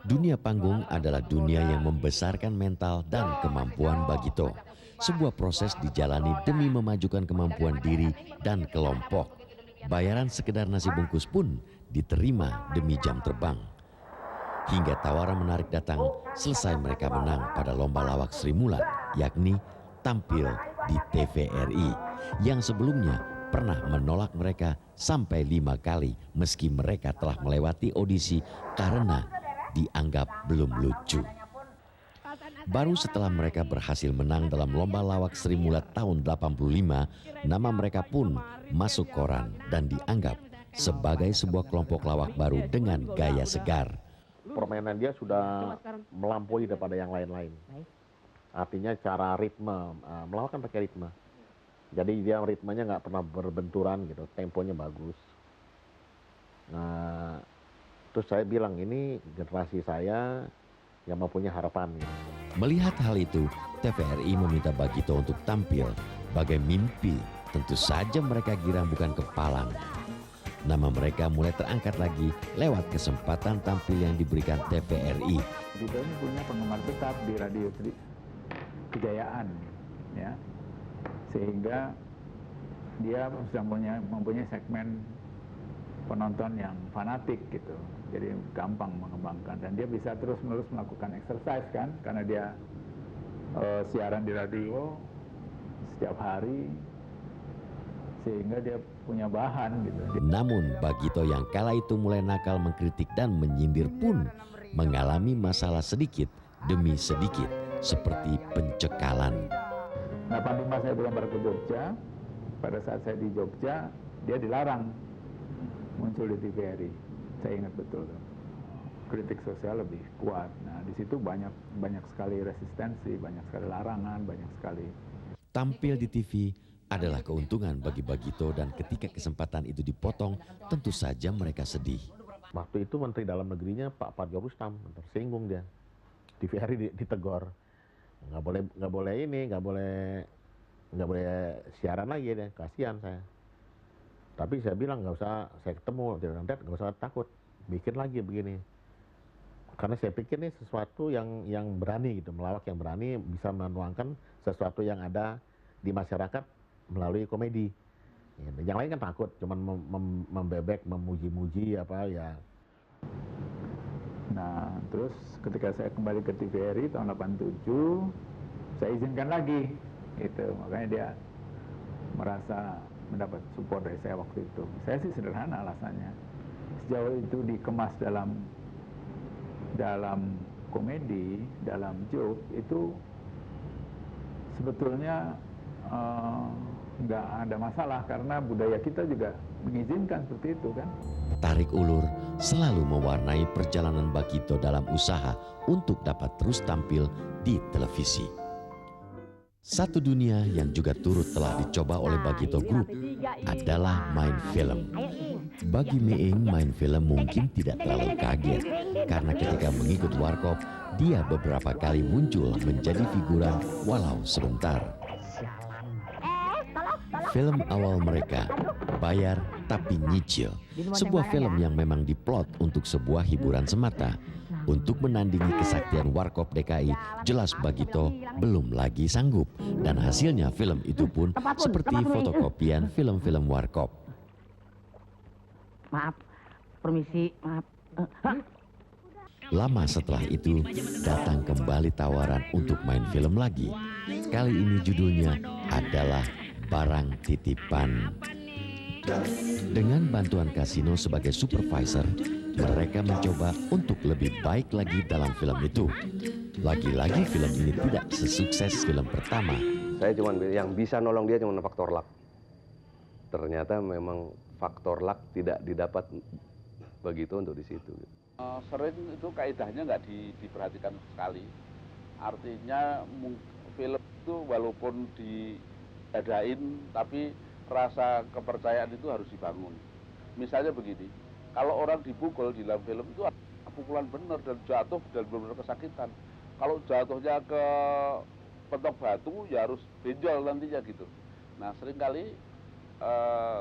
Dunia panggung adalah dunia yang membesarkan mental dan kemampuan Bagito. Sebuah proses dijalani demi memajukan kemampuan diri dan kelompok. Bayaran sekedar nasi bungkus pun diterima demi jam terbang. Hingga tawaran menarik datang, selesai mereka menang pada lomba lawak Sri Mulat, yakni tampil di TVRI, yang sebelumnya pernah menolak mereka sampai 5 kali meski mereka telah melewati audisi karena dianggap belum lucu. Baru setelah mereka berhasil menang dalam lomba lawak Sri Mulat tahun 85, nama mereka pun masuk koran dan dianggap sebagai sebuah kelompok lawak baru dengan gaya segar. Permainan dia sudah melampaui daripada yang lain-lain. Artinya cara ritme, melawak kan pakai ritme. Jadi dia ritmenya nggak pernah berbenturan gitu, temponya bagus. Nah, terus saya bilang ini generasi saya yang mempunyai harapan. Gitu. Melihat hal itu, TVRI meminta Bagito untuk tampil bagai mimpi. Tentu saja mereka girang bukan kepalang. Nama mereka mulai terangkat lagi lewat kesempatan tampil yang diberikan TVRI. Bagito ini punya penggemar tetap di radio Kejayaan, ya, sehingga dia sudah mempunyai segmen penonton yang fanatik gitu, jadi gampang mengembangkan dan dia bisa terus-menerus melakukan exercise kan, karena dia siaran di radio setiap hari, sehingga dia punya bahan gitu. Namun Bagito yang kala itu mulai nakal mengkritik dan menyindir pun mengalami masalah sedikit demi sedikit seperti pencekalan. 85 saya berlomba ke Jogja. Pada saat saya di Jogja, dia dilarang muncul di TVRI. Saya ingat betul. Kritik sosial lebih kuat. Nah, di situ banyak sekali resistensi, banyak sekali larangan, banyak sekali. Tampil di TV adalah keuntungan bagi Bagito dan ketika kesempatan itu dipotong, tentu saja mereka sedih. Waktu itu Menteri Dalam Negerinya Pak Parjo Rustam, tersinggung dia. TVRI ditegur. Nggak boleh siaran lagi deh, kasihan saya. Tapi saya bilang nggak usah, saya ketemu nggak usah takut, bikin lagi begini. Karena saya pikir ini sesuatu yang berani gitu, melawak yang berani bisa menuangkan sesuatu yang ada di masyarakat melalui komedi. Yang lain kan takut, cuman membebek, memuji-muji apa ya. Nah, terus ketika saya kembali ke TVRI tahun 87, saya izinkan lagi. Itu makanya dia merasa mendapat support dari saya waktu itu. Saya sih sederhana alasannya. Sejauh itu dikemas dalam komedi, dalam joke, itu sebetulnya nggak ada masalah karena budaya kita juga mengizinkan seperti itu kan. Tarik ulur selalu mewarnai perjalanan Bagito dalam usaha untuk dapat terus tampil di televisi. Satu dunia yang juga turut telah dicoba oleh Bagito Group adalah main film. Bagi Meing, main film mungkin tidak terlalu kaget karena ketika mengikut Warkop, dia beberapa kali muncul menjadi figuran walau sebentar. Film awal mereka, Bayar Tapi Nyicil, sebuah film yang memang diplot untuk sebuah hiburan semata. Untuk menandingi kesaktian Warkop DKI, jelas Bagito belum lagi sanggup. Dan hasilnya film itu pun seperti fotokopian film-film Warkop. Maaf, permisi, maaf. Lama setelah itu, datang kembali tawaran untuk main film lagi. Kali ini judulnya adalah Barang Titipan. Dengan bantuan Kasino sebagai supervisor, mereka mencoba untuk lebih baik lagi dalam film itu. Lagi-lagi film ini tidak sesukses film pertama. Saya cuma yang bisa nolong dia cuma faktor luck. Ternyata memang faktor luck tidak didapat begitu untuk di situ. Sering itu kaidahnya nggak diperhatikan sekali. Artinya film itu walaupun diadain, tapi rasa kepercayaan itu harus dibangun. Misalnya begini, kalau orang dipukul di dalam film itu pukulan benar dan jatuh dan benar-benar kesakitan. Kalau jatuhnya ke petok batu ya harus benjol nantinya gitu. Nah seringkali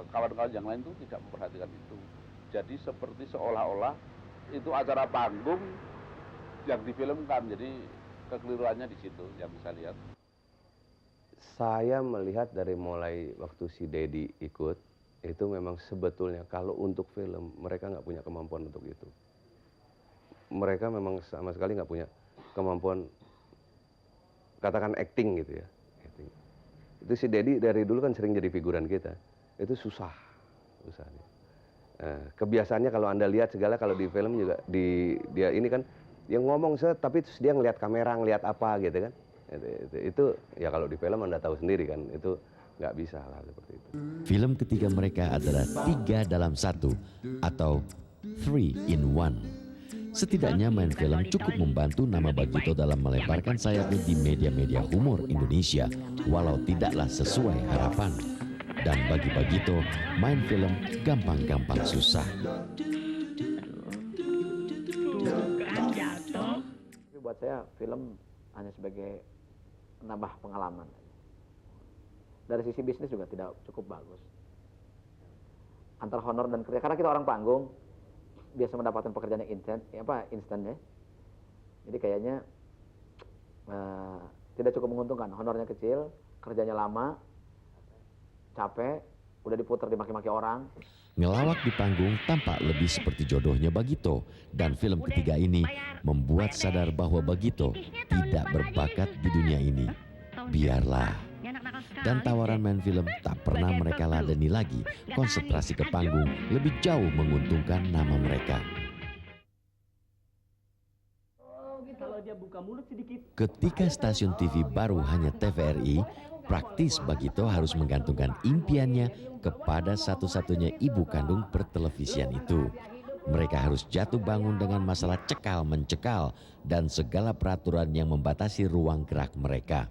kawan-kawan yang lain itu tidak memperhatikan itu. Jadi seperti seolah-olah itu acara panggung yang difilmkan. Jadi kekeliruannya di situ yang bisa lihat. Saya melihat dari mulai waktu si Dedi ikut, itu memang sebetulnya kalau untuk film, mereka nggak punya kemampuan untuk itu. Mereka memang sama sekali nggak punya kemampuan, katakan acting gitu ya. Acting. Itu si Dedi dari dulu kan sering jadi figuran kita. Itu susah. Kebiasaannya kalau Anda lihat segala, kalau di film juga, dia ini kan, yang ngomong tapi terus dia ngelihat kamera, ngelihat apa gitu kan. Itu ya kalau di film Anda tahu sendiri kan, itu nggak bisa lah seperti itu. Film ketiga mereka adalah 3 dalam 1 atau 3 in 1. Setidaknya main film cukup membantu nama Bagito dalam melebarkan sayapnya di media-media humor Indonesia, walau tidaklah sesuai harapan. Dan bagi Bagito, main film gampang-gampang susah. Buat saya film hanya sebagai menambah pengalaman. Dari sisi bisnis juga tidak cukup bagus. Antara honor dan kerja, karena kita orang panggung, biasa mendapatkan pekerjaan yang instan ya. Jadi kayaknya tidak cukup menguntungkan. Honornya kecil, kerjanya lama, capek, udah diputar dimaki-maki orang. Ngelawak di panggung tampak lebih seperti jodohnya Bagito, dan film ketiga ini membuat sadar bahwa Bagito tidak berbakat di dunia ini. Biarlah. Dan tawaran main film tak pernah mereka ladeni lagi. Konsentrasi ke panggung lebih jauh menguntungkan nama mereka. Ketika stasiun TV baru hanya TVRI, praktis Bagito harus menggantungkan impiannya kepada satu-satunya ibu kandung pertelevisian itu. Mereka harus jatuh bangun dengan masalah cekal-mencekal dan segala peraturan yang membatasi ruang gerak mereka.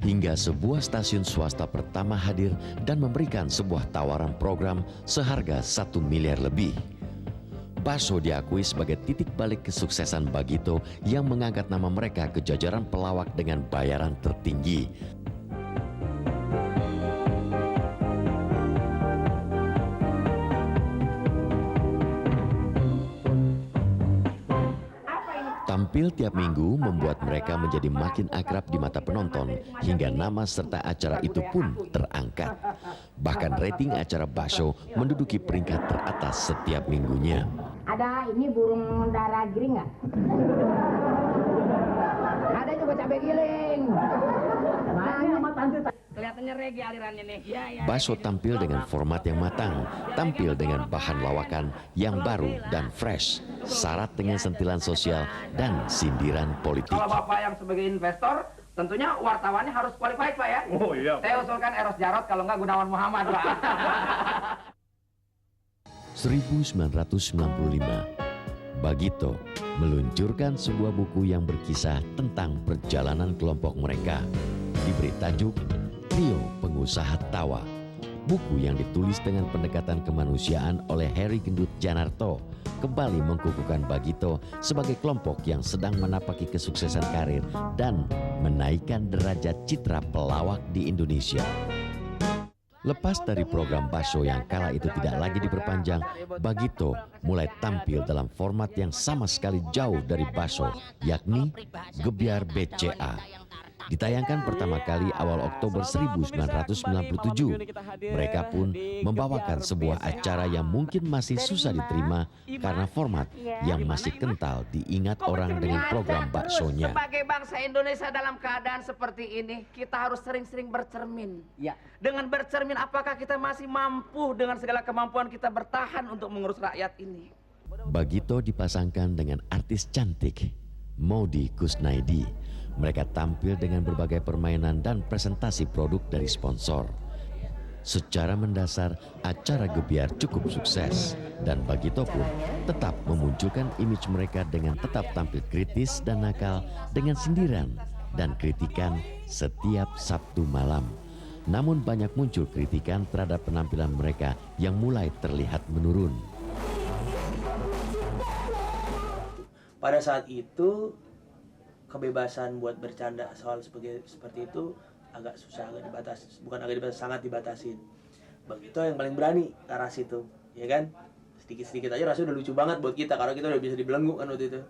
Hingga sebuah stasiun swasta pertama hadir dan memberikan sebuah tawaran program seharga 1 miliar lebih. Basho diakui sebagai titik balik kesuksesan Bagito yang mengangkat nama mereka ke jajaran pelawak dengan bayaran tertinggi. Tampil tiap minggu membuat mereka menjadi makin akrab di mata penonton hingga nama serta acara itu pun terangkat. Bahkan rating acara Basho menduduki peringkat teratas setiap minggunya. Ada ini burung dara giring nggak? Ada juga cabai giling. Kelihatannya reggae alirannya nih. Ya. Basho tampil dengan format yang matang, tampil dengan bahan lawakan yang baru dan fresh, syarat dengan sentilan sosial dan sindiran politik. Kalau Bapak yang sebagai investor, tentunya wartawannya harus qualified Pak ya. Oh iya. Saya usulkan Eros Jarot, kalau nggak Gunawan Muhammad Pak. 1995, Bagito meluncurkan sebuah buku yang berkisah tentang perjalanan kelompok mereka. Diberi tajuk Trio Pengusaha Tawa. Buku yang ditulis dengan pendekatan kemanusiaan oleh Heri Gendut Janarto kembali mengkukuhkan Bagito sebagai kelompok yang sedang menapaki kesuksesan karir dan menaikkan derajat citra pelawak di Indonesia. Lepas dari program Basho yang kala itu tidak lagi diperpanjang, Bagito mulai tampil dalam format yang sama sekali jauh dari Basho, yakni Gebyar BCA. Ditayangkan pertama kali awal Oktober 1997. Mereka pun membawakan sebuah acara yang mungkin masih susah diterima karena format yang masih kental diingat orang dengan program baksonya. Sebagai bangsa Indonesia dalam keadaan seperti ini, kita harus sering-sering bercermin. Ya. Dengan bercermin, apakah kita masih mampu dengan segala kemampuan kita bertahan untuk mengurus rakyat ini? Bagito dipasangkan dengan artis cantik, Maudy Kusnaidi. Mereka tampil dengan berbagai permainan dan presentasi produk dari sponsor. Secara mendasar, acara Gebyar cukup sukses dan Bagito pun tetap memunculkan image mereka dengan tetap tampil kritis dan nakal dengan sindiran dan kritikan setiap Sabtu malam. Namun banyak muncul kritikan terhadap penampilan mereka yang mulai terlihat menurun. Pada saat itu kebebasan buat bercanda soal seperti itu agak susah, agak dibatasi, bukan agak dibatasi, sangat dibatasin. Bang Gito yang paling berani ke arah situ, ya kan? Sedikit-sedikit aja rasanya udah lucu banget buat kita, karena kita udah bisa dibelenggu kan waktu itu.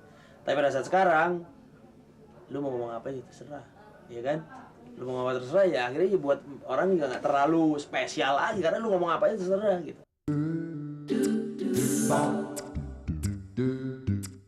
Tapi pada saat sekarang, lu mau ngomong apa aja terserah, ya kan? Lu mau ngomong apa terserah, ya akhirnya ya buat orang juga nggak terlalu spesial lagi, karena lu ngomong apa aja terserah gitu.